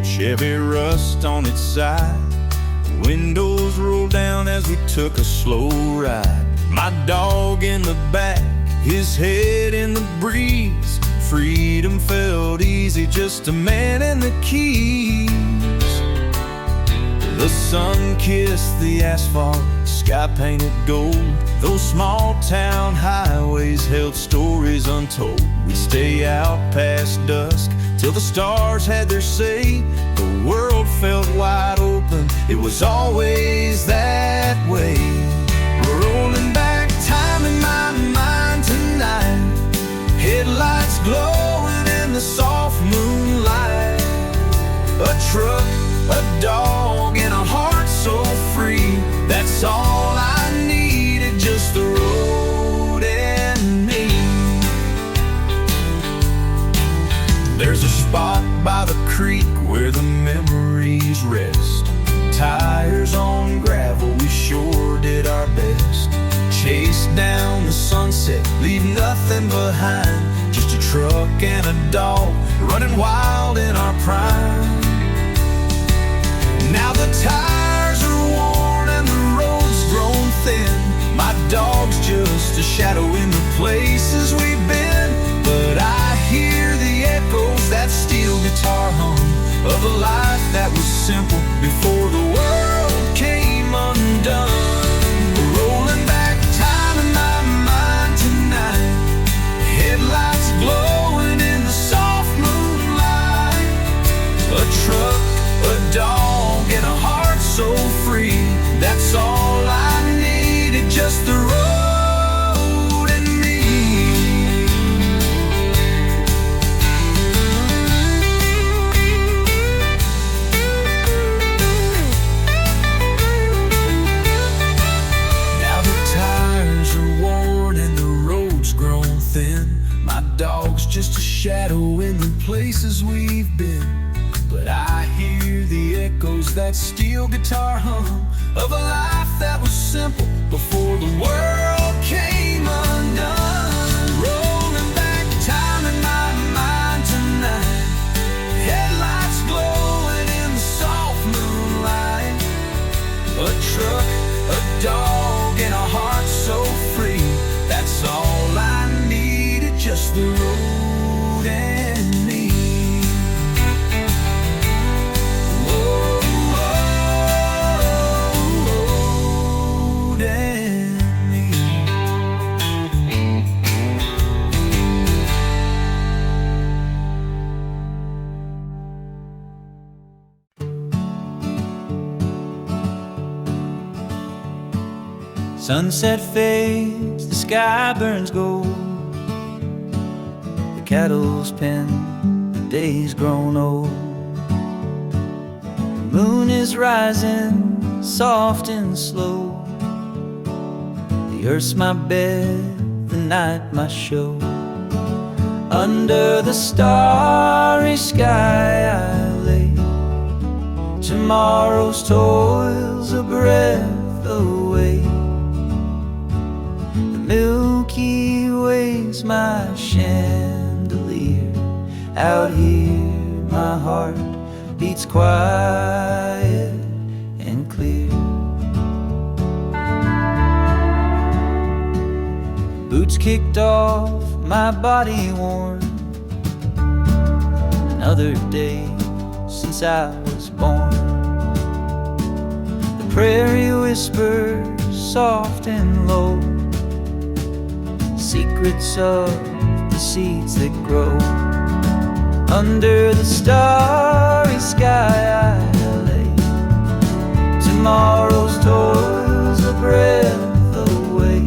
Chevy rust on its side, windows rolled down as we took a slow ride. My dog in the back, his head in the breeze. Freedom felt easy, just a man and the keys. The sun kissed the asphalt, sky painted gold. Those small town highways held stories untold. We'd stay out past dusk till the stars had their say. The world felt wide open, it was always that way. We're rolling back time in my mind tonight, headlights glowing in the soft moonlight. A truck, a dog, and a heart so free. That's all I needed, just the road and me. There's a spot by the creek where the memories rest. Tires on gravel, we sure did and a dog, running wild in our prime. Now the tires are worn and the road's grown thin. My dog's just a shadow in the places we've been. But I hear the echoes, that steel guitar hum, of a life that was simple before the world came undone. Rolling back time in my mind tonight, headlights glowing in the soft moonlight. A truck, a dog, and a heart so free. That's all I needed, just the road and me. Now the tires are worn and the road's grown thin. My dog's just a shadow in the places we've been. But I hear the echoes, that steel guitar hum, of a life that was simple before the world came undone. Rolling back time in my mind tonight, headlights glowing in the soft moonlight. A truck, a dog, and a heart so free. That's all I needed, just the road and me. Sunset fades, the sky burns gold. The cattle's pen, the day's grown old. The moon is rising, soft and slow. The earth's my bed, the night my show. Under the starry sky I lay. Tomorrow's toil's a breath away. Milky Way's my chandelier. Out here my heart beats quiet and clear. Boots kicked off, my body worn. Another day since I was born. The prairie whispers soft and low, secrets of the seeds that grow. Under the starry sky I lay. Tomorrow's toil's a breath away.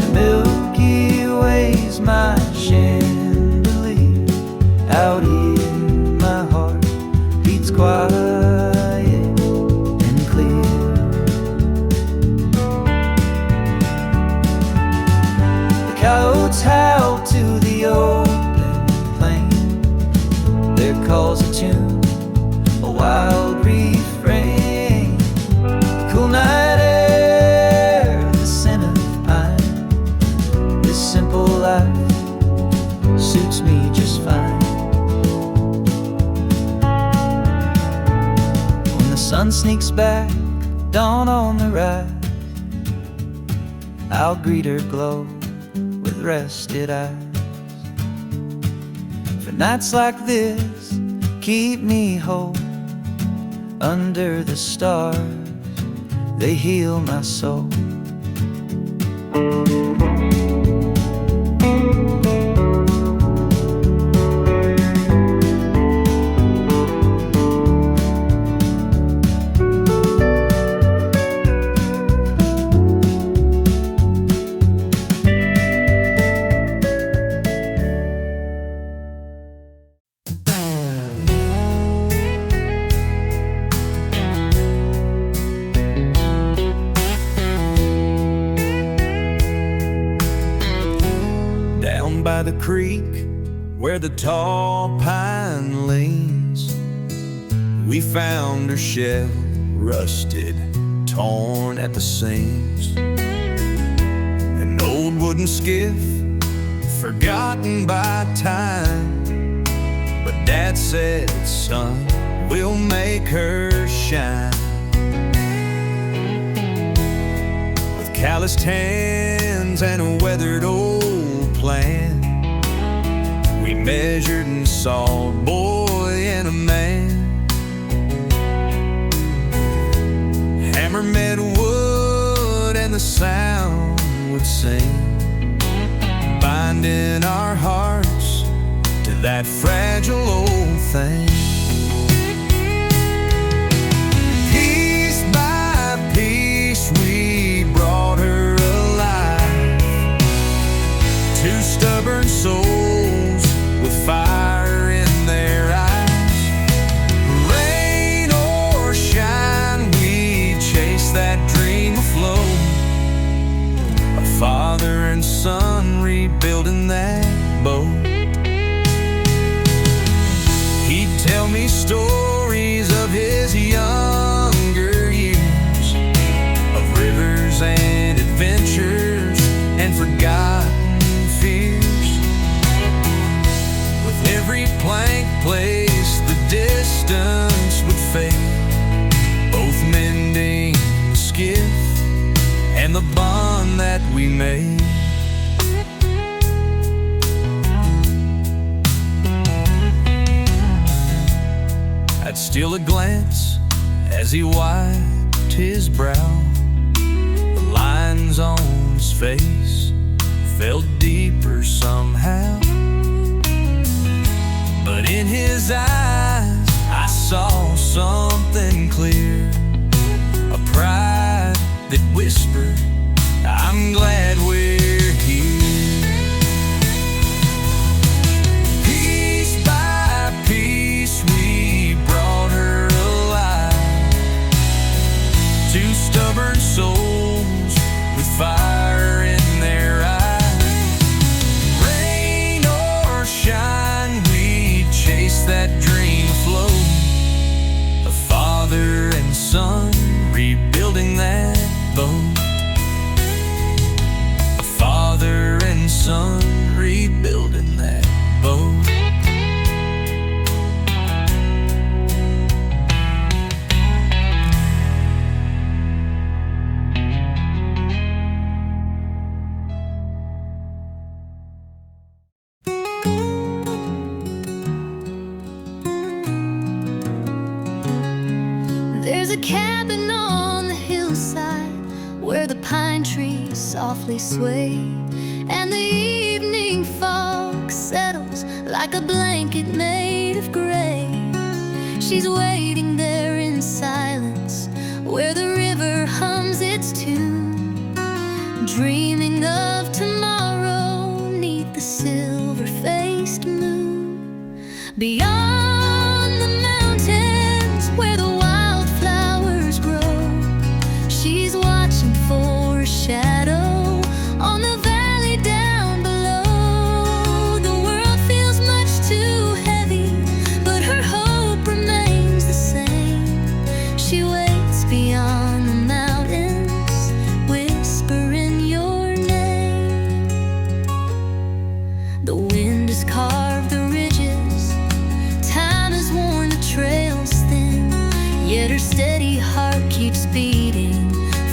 The Milky Way's my chandelier. Out here my heart beats quiet and clear. Coyotes howl to the open plain. Their call's a tune, a wild refrain. Cool night air, the scent of pine. This simple life suits me just fine. When the sun sneaks back, dawn on the rise, I'll greet her glow with rested eyes. For nights like this keep me whole. Under the stars they heal my soul. By the creek where the tall pine leans, we found her shell, rusted, torn at the seams. An old wooden skiff forgotten by time. But Dad said, son, we'll make her shine. With calloused hands and a weathered old plan, we measured and saw a boy and a man. Hammer met wood and the sound would sing, binding our hearts to that fragile old thing. Piece by piece we brought her alive, two stubborn souls with fire in their eyes. Rain or shine, we chase that dream afloat, a father and son rebuilding that boat. He'd tell me stories of his younger years, of rivers and adventures and forgotten fears. With every plank placed, the distance would fade, both mending the skiff and the bond that we made. I'd steal a glance as he wiped his brow. The lines on his face felt deeper somehow, but in his eyes I saw something clear, a pride that whispered, I'm glad we're here. Piece by piece we brought her alive, two stubborn souls with fire in their eyes. Rain or shine, we chase that dream afloat, a father and son rebuilding that boat. A father and son rebuilding that boat. There's a cabin on the hillside where the pine trees softly sway, and the evening fog settles like a blanket made of gray. She's waiting there in silence where the river hums its tune, dreaming of tomorrow neath the silver-faced moon. Beyond the mountains where the wildflowers grow, she's watching for a shadow on the valley down below. The world feels much too heavy, but her hope remains the same. She waits beyond the mountains, whispering your name. The wind has carved the ridges, time has worn the trails thin, yet her steady heart keeps beating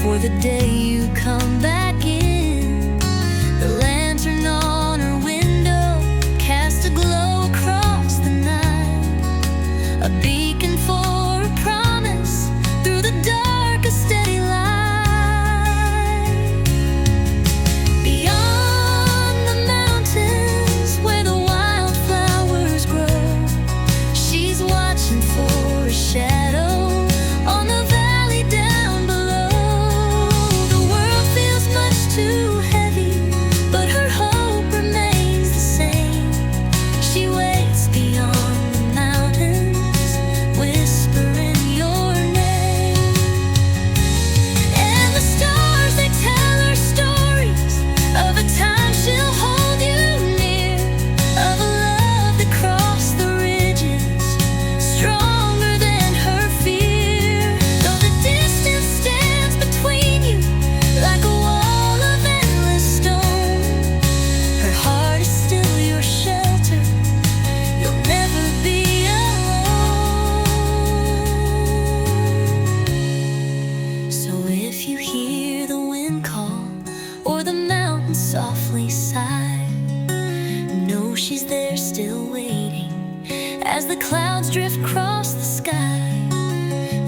for the day you come back in. The lantern on her window casts a glow across the night, a beacon for a promise through the dark, a steady light. Beyond the mountains where the wildflowers grow, she's watching for a shadow on the valley down below.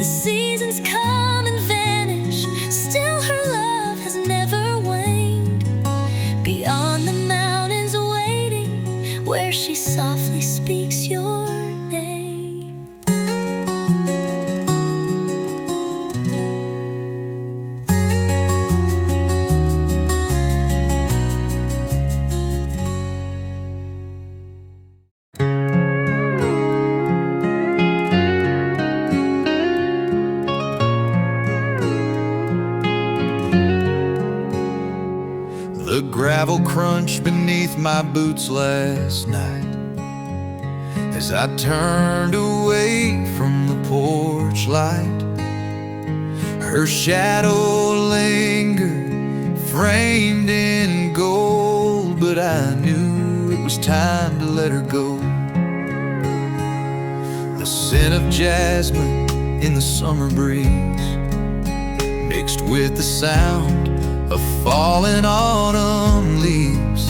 seasons come and vanish, still her love has never waned. Beyond the mountains waiting, where she softly speaks your name. The gravel crunched beneath my boots last night as I turned away from the porch light. Her shadow lingered, framed in gold, but I knew it was time to let her go. The scent of jasmine in the summer breeze mixed with the sound of falling autumn leaves.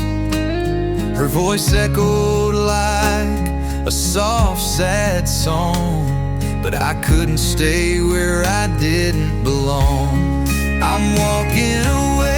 Her voice echoed like a soft, sad song, but I couldn't stay where I didn't belong. I'm walking away